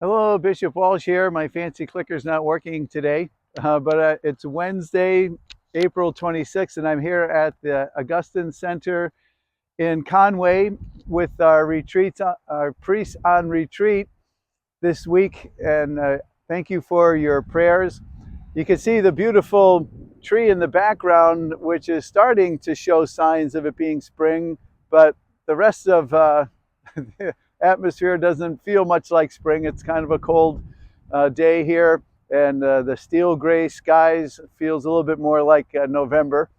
Hello, Bishop Walsh here. My fancy clicker's not working today, but it's Wednesday, April 26th, and I'm here at the Augustine Center in Conway with our our priests on retreat this week. And thank you for your prayers. You can see the beautiful tree in the background, which is starting to show signs of it being spring, but the rest of the atmosphere doesn't feel much like spring. It's kind of a cold day here, and the steel gray skies feels a little bit more like November,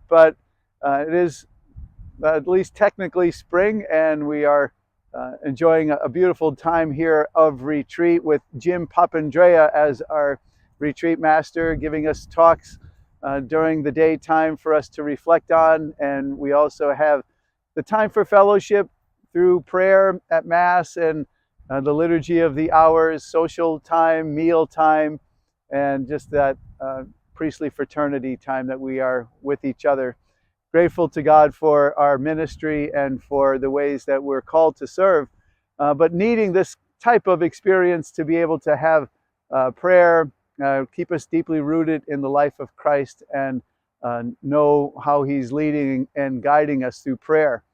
but it is at least technically spring, and we are enjoying a beautiful time here of retreat with Jim Papandrea as our retreat master, giving us talks during the daytime for us to reflect on. And we also have the time for fellowship through prayer at Mass and the liturgy of the hours, social time, meal time, and just that priestly fraternity time that we are with each other. Grateful to God for our ministry and for the ways that we're called to serve, but needing this type of experience to be able to have prayer, keep us deeply rooted in the life of Christ, and know how He's leading and guiding us through prayer.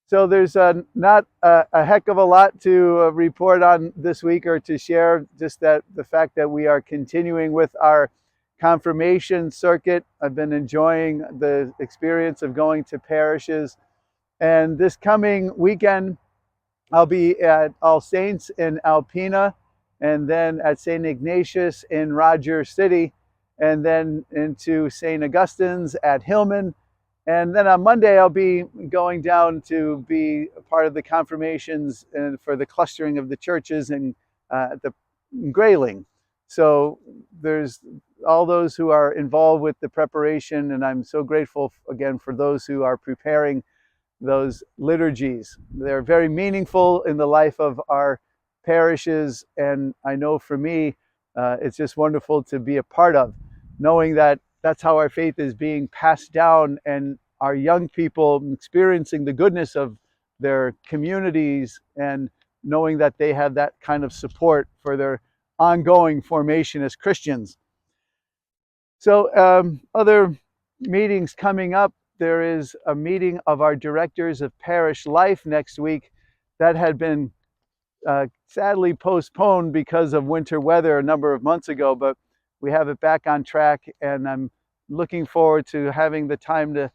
So there's not a heck of a lot to report on this week or to share, just that the fact that we are continuing with our confirmation circuit. I've been enjoying the experience of going to parishes. And this coming weekend, I'll be at All Saints in Alpena, and then at St. Ignatius in Rogers City, and then into St. Augustine's at Hillman. And then on Monday, I'll be going down to be a part of the confirmations and for the clustering of the churches in Grayling. So there's all those who are involved with the preparation, and I'm so grateful again for those who are preparing those liturgies. They're very meaningful in the life of our parishes, and I know for me, it's just wonderful to be a part of, knowing that that's how our faith is being passed down, and our young people experiencing the goodness of their communities and knowing that they have that kind of support for their ongoing formation as Christians. So other meetings coming up. There is a meeting of our directors of Parish Life next week that had been sadly postponed because of winter weather a number of months ago, but we have it back on track, and I'm looking forward to having the time to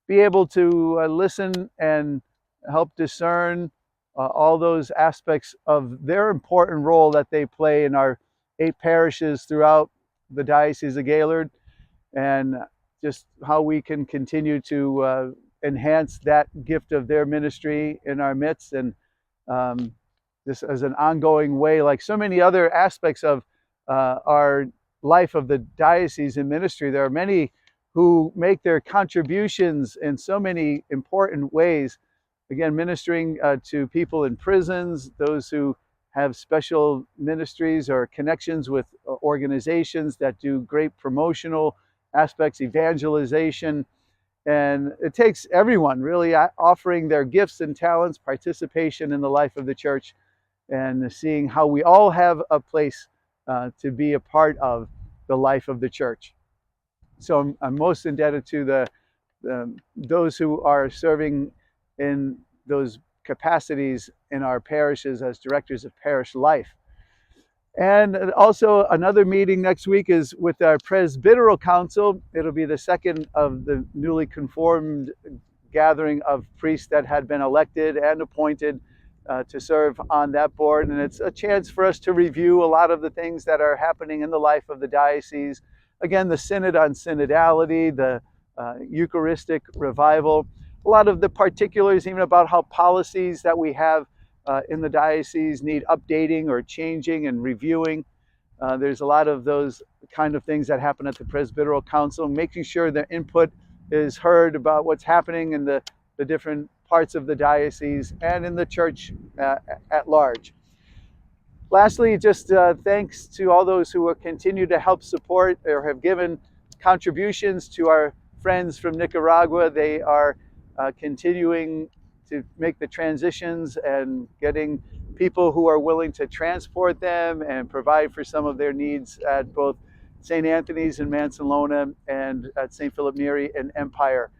be able to listen and help discern all those aspects of their important role that they play in our 8 parishes throughout the Diocese of Gaylord, and just how we can continue to enhance that gift of their ministry in our midst, and this as an ongoing way, like so many other aspects of our life of the diocese and ministry. There are many who make their contributions in so many important ways. Again, ministering to people in prisons, those who have special ministries or connections with organizations that do great promotional aspects, evangelization. And it takes everyone really offering their gifts and talents, participation in the life of the church, and seeing how we all have a place to be a part of the life of the church. So I'm most indebted to those who are serving in those capacities in our parishes as directors of Parish Life. And also another meeting next week is with our presbyteral council. It'll be the second of the newly conformed gathering of priests that had been elected and appointed to serve on that board. And it's a chance for us to review a lot of the things that are happening in the life of the diocese. Again, the synod on synodality, the Eucharistic Revival, a lot of the particulars even about how policies that we have in the diocese need updating or changing and reviewing. There's a lot of those kind of things that happen at the presbyteral council, making sure the input is heard about what's happening in the different parts of the diocese and in the church at large. Lastly, just thanks to all those who will continue to help support or have given contributions to our friends from Nicaragua. They are continuing to make the transitions and getting people who are willing to transport them and provide for some of their needs at both St. Anthony's in Mansalona and at St. Philip Neri in Empire.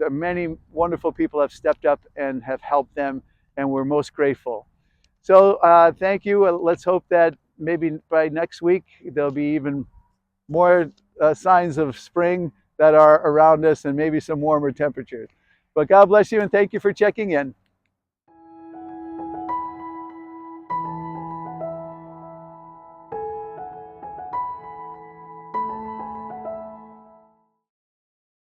Many wonderful people have stepped up and have helped them, and we're most grateful. So thank you. Let's hope that maybe by next week there'll be even more signs of spring that are around us and maybe some warmer temperatures. But God bless you and thank you for checking in.